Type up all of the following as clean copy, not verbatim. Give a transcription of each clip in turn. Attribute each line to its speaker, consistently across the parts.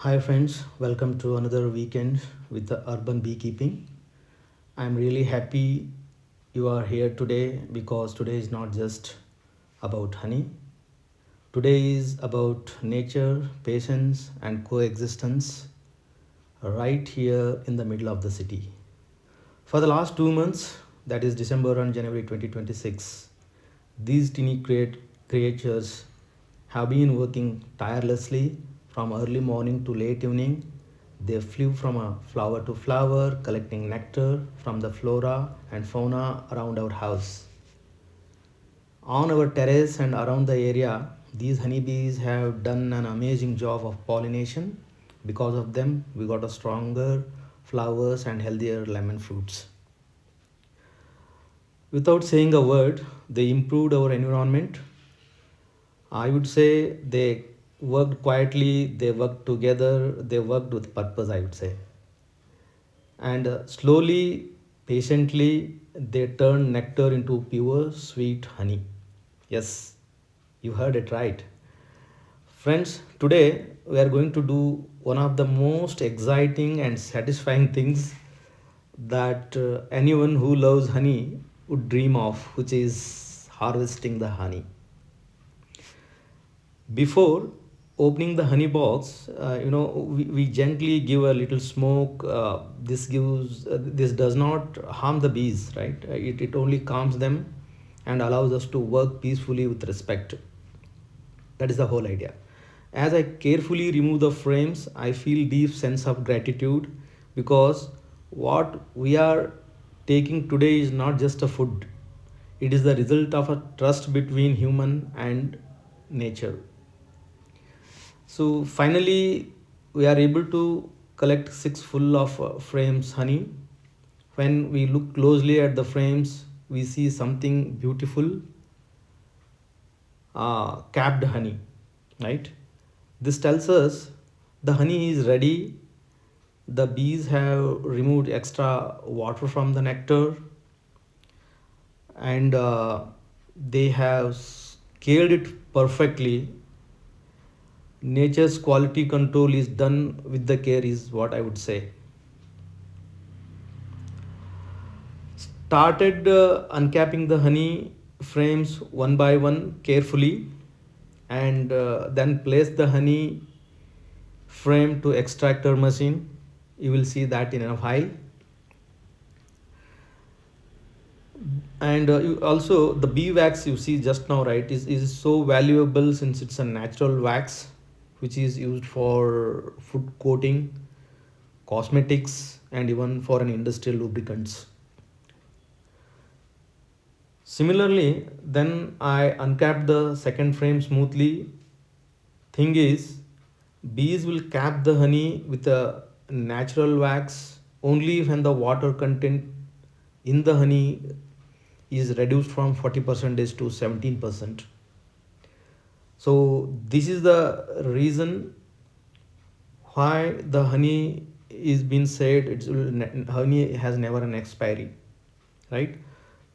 Speaker 1: Hi friends, welcome to another weekend with the urban beekeeping. I'm really happy you are here today because today is not just about honey. Today is about nature, patience and coexistence right here in the middle of the city. For the last 2 months, that is December and January 2026, these creatures have been working tirelessly from early morning to late evening. They flew from a flower to flower, collecting nectar from the flora and fauna around our house. On our terrace and around the area, these honeybees have done an amazing job of pollination. Because of them, we got a stronger flowers and healthier lemon fruits. Without saying a word, they improved our environment. I would say they worked quietly, they worked together, they worked with purpose, I would say. And slowly, patiently, they turned nectar into pure, sweet honey. Yes, you heard it right. Friends, today we are going to do one of the most exciting and satisfying things that anyone who loves honey would dream of, which is harvesting the honey. Before opening the honey box, we gently give a little smoke. This does not harm the bees, right? It only calms them and allows us to work peacefully with respect. That is the whole idea. As I carefully remove the frames, I feel deep sense of gratitude because what we are taking today is not just a food. It is the result of a trust between human and nature. So finally, we are able to collect six full of frames honey. When we look closely at the frames, we see something beautiful, capped honey, right? This tells us the honey is ready. The bees have removed extra water from the nectar and they have scaled it perfectly. Nature's quality control is done with the care, is what I would say. Started uncapping the honey frames one by one carefully and then place the honey frame to extractor machine. You will see that in a while. And you also the bee wax you see just now, right, is so valuable since it's a natural wax which is used for food coating, cosmetics and even for an industrial lubricants. Similarly, then I uncapped the second frame smoothly. Thing is, bees will cap the honey with a natural wax only when the water content in the honey is reduced from 40% to 17%. So this is the reason why the honey is being said honey has never an expiry, right?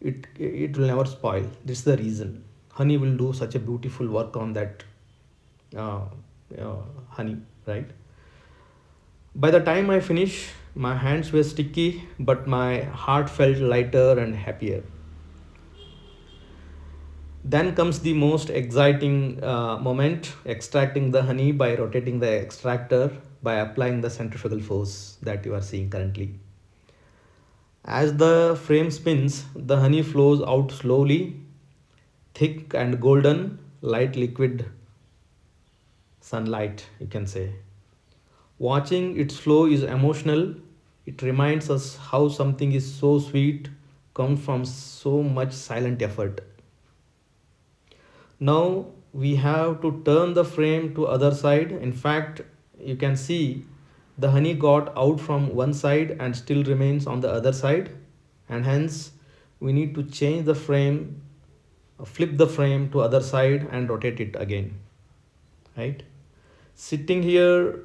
Speaker 1: It will never spoil. This is the reason honey will do such a beautiful work on that uh, honey, right? By the time I finish, my hands were sticky, but my heart felt lighter and happier. Then comes the most exciting moment, extracting the honey by rotating the extractor by applying the centrifugal force that you are seeing currently. As the frame spins, the honey flows out slowly, thick and golden, light liquid sunlight, you can say. Watching its flow is emotional. It reminds us how something is so sweet comes from so much silent effort. Now we have to turn the frame to other side. In fact, you can see the honey got out from one side and still remains on the other side, and hence we need to change the frame, flip the frame to other side and rotate it again, right? Sitting here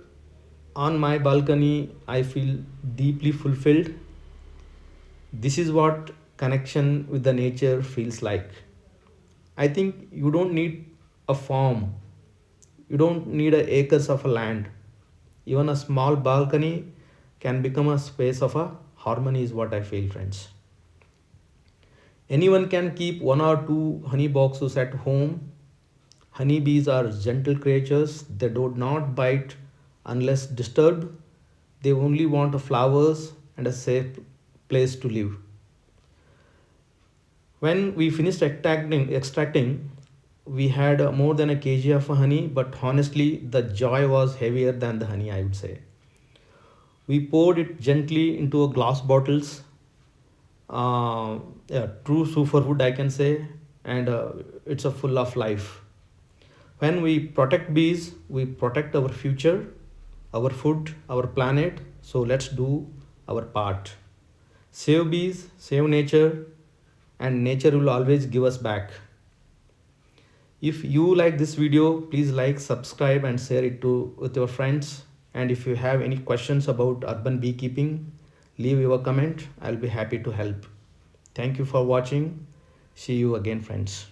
Speaker 1: on my balcony, I feel deeply fulfilled. This is what connection with the nature feels like. I think you don't need a farm. You don't need acres of land. Even a small balcony can become a space of a harmony, is what I feel, friends. Anyone can keep one or two honey boxes at home. Honeybees are gentle creatures. They do not bite unless disturbed. They only want flowers and a safe place to live. When we finished extracting, we had more than a kg of honey, but honestly, the joy was heavier than the honey, I would say. We poured it gently into a glass bottles. Yeah, true superfood, I can say, and it's a full of life. When we protect bees, we protect our future, our food, our planet. So let's do our part. Save bees, save nature, and nature will always give us back. If you like this video, please like, subscribe, and share it with your friends. And if you have any questions about urban beekeeping, leave your comment. I'll be happy to help. Thank you for watching. See you again, friends.